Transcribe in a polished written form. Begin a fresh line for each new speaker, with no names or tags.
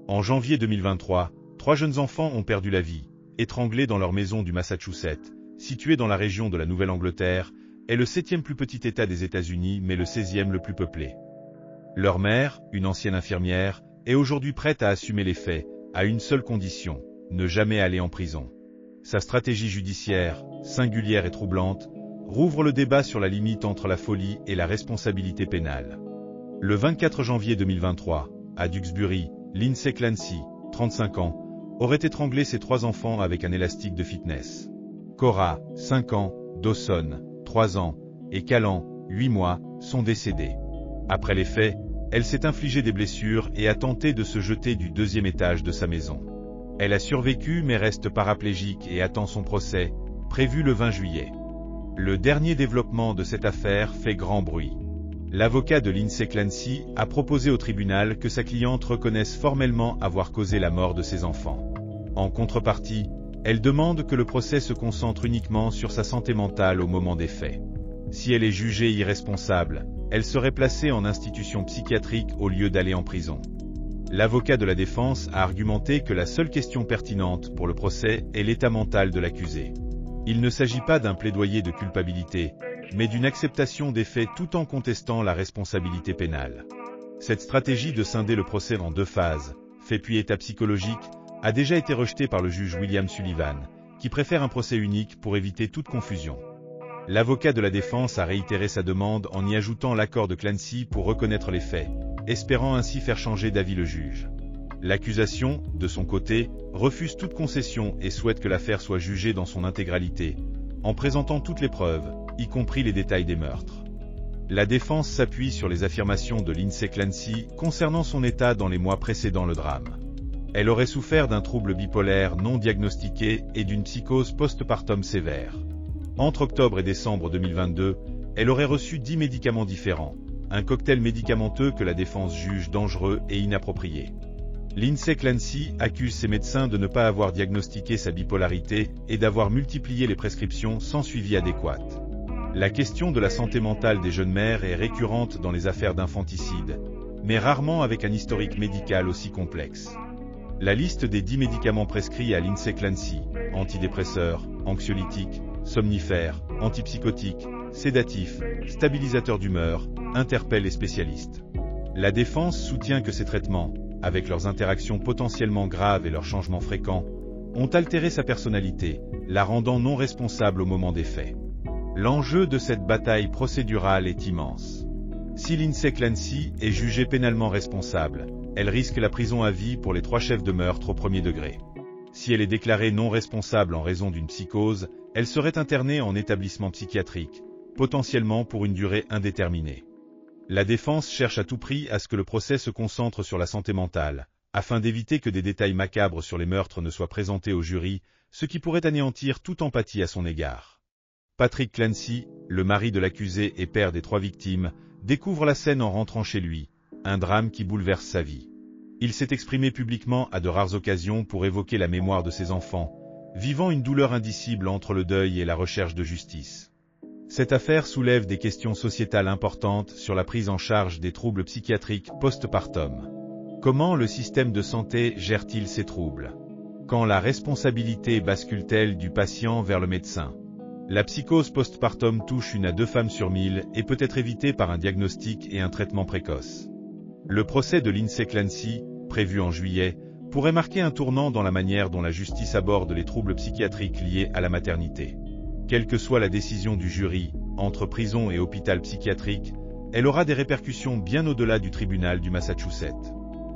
En janvier 2023, 3 jeunes enfants ont perdu la vie, étranglés dans leur maison du Massachusetts, située dans la région de la Nouvelle-Angleterre, est le 7e plus petit État des États-Unis mais le 16e le plus peuplé. Leur mère, une ancienne infirmière, est aujourd'hui prête à assumer les faits, à une seule condition, ne jamais aller en prison. Sa stratégie judiciaire, singulière et troublante, rouvre le débat sur la limite entre la folie et la responsabilité pénale. Le 24 janvier 2023, à Duxbury, Lindsay Clancy, 35 ans, aurait étranglé ses 3 enfants avec un élastique de fitness. Cora, 5 ans, Dawson, 3 ans, et Callan, 8 mois, sont décédés. Après les faits, elle s'est infligé des blessures et a tenté de se jeter du 2e étage de sa maison. Elle a survécu mais reste paraplégique et attend son procès, prévu le 20 juillet. Le dernier développement de cette affaire fait grand bruit. L'avocat de Lindsay Clancy a proposé au tribunal que sa cliente reconnaisse formellement avoir causé la mort de ses enfants. En contrepartie, elle demande que le procès se concentre uniquement sur sa santé mentale au moment des faits. Si elle est jugée irresponsable, elle serait placée en institution psychiatrique au lieu d'aller en prison. L'avocat de la défense a argumenté que la seule question pertinente pour le procès est l'état mental de l'accusé. Il ne s'agit pas d'un plaidoyer de culpabilité, mais d'une acceptation des faits tout en contestant la responsabilité pénale. Cette stratégie de scinder le procès en 2 phases, fait puis état psychologique, a déjà été rejetée par le juge William Sullivan, qui préfère un procès unique pour éviter toute confusion. L'avocat de la défense a réitéré sa demande en y ajoutant l'accord de Clancy pour reconnaître les faits, espérant ainsi faire changer d'avis le juge. L'accusation, de son côté, refuse toute concession et souhaite que l'affaire soit jugée dans son intégralité, en présentant toutes les preuves, y compris les détails des meurtres. La défense s'appuie sur les affirmations de Lindsay Clancy concernant son état dans les mois précédant le drame. Elle aurait souffert d'un trouble bipolaire non diagnostiqué et d'une psychose post-partum sévère. Entre octobre et décembre 2022, elle aurait reçu 10 médicaments différents, un cocktail médicamenteux que la défense juge dangereux et inapproprié. Lindsay Clancy accuse ses médecins de ne pas avoir diagnostiqué sa bipolarité et d'avoir multiplié les prescriptions sans suivi adéquat. La question de la santé mentale des jeunes mères est récurrente dans les affaires d'infanticide, mais rarement avec un historique médical aussi complexe. La liste des 10 médicaments prescrits à Lindsay Clancy, antidépresseurs, anxiolytiques, somnifères, antipsychotiques, sédatifs, stabilisateurs d'humeur, interpelle les spécialistes. La défense soutient que ces traitements, avec leurs interactions potentiellement graves et leurs changements fréquents, ont altéré sa personnalité, la rendant non responsable au moment des faits. L'enjeu de cette bataille procédurale est immense. Si Lindsay Clancy est jugée pénalement responsable, elle risque la prison à vie pour les 3 chefs de meurtre au 1er degré. Si elle est déclarée non responsable en raison d'une psychose, elle serait internée en établissement psychiatrique, potentiellement pour une durée indéterminée. La défense cherche à tout prix à ce que le procès se concentre sur la santé mentale, afin d'éviter que des détails macabres sur les meurtres ne soient présentés au jury, ce qui pourrait anéantir toute empathie à son égard. Patrick Clancy, le mari de l'accusé et père des 3 victimes, découvre la scène en rentrant chez lui, un drame qui bouleverse sa vie. Il s'est exprimé publiquement à de rares occasions pour évoquer la mémoire de ses enfants, vivant une douleur indicible entre le deuil et la recherche de justice. Cette affaire soulève des questions sociétales importantes sur la prise en charge des troubles psychiatriques post-partum. Comment le système de santé gère-t-il ces troubles? Quand la responsabilité bascule-t-elle du patient vers le médecin? La psychose post-partum touche 1 à 2 femmes sur 1000 et peut être évitée par un diagnostic et un traitement précoce. Le procès de Lindsay Clancy, prévu en juillet, pourrait marquer un tournant dans la manière dont la justice aborde les troubles psychiatriques liés à la maternité. Quelle que soit la décision du jury, entre prison et hôpital psychiatrique, elle aura des répercussions bien au-delà du tribunal du Massachusetts.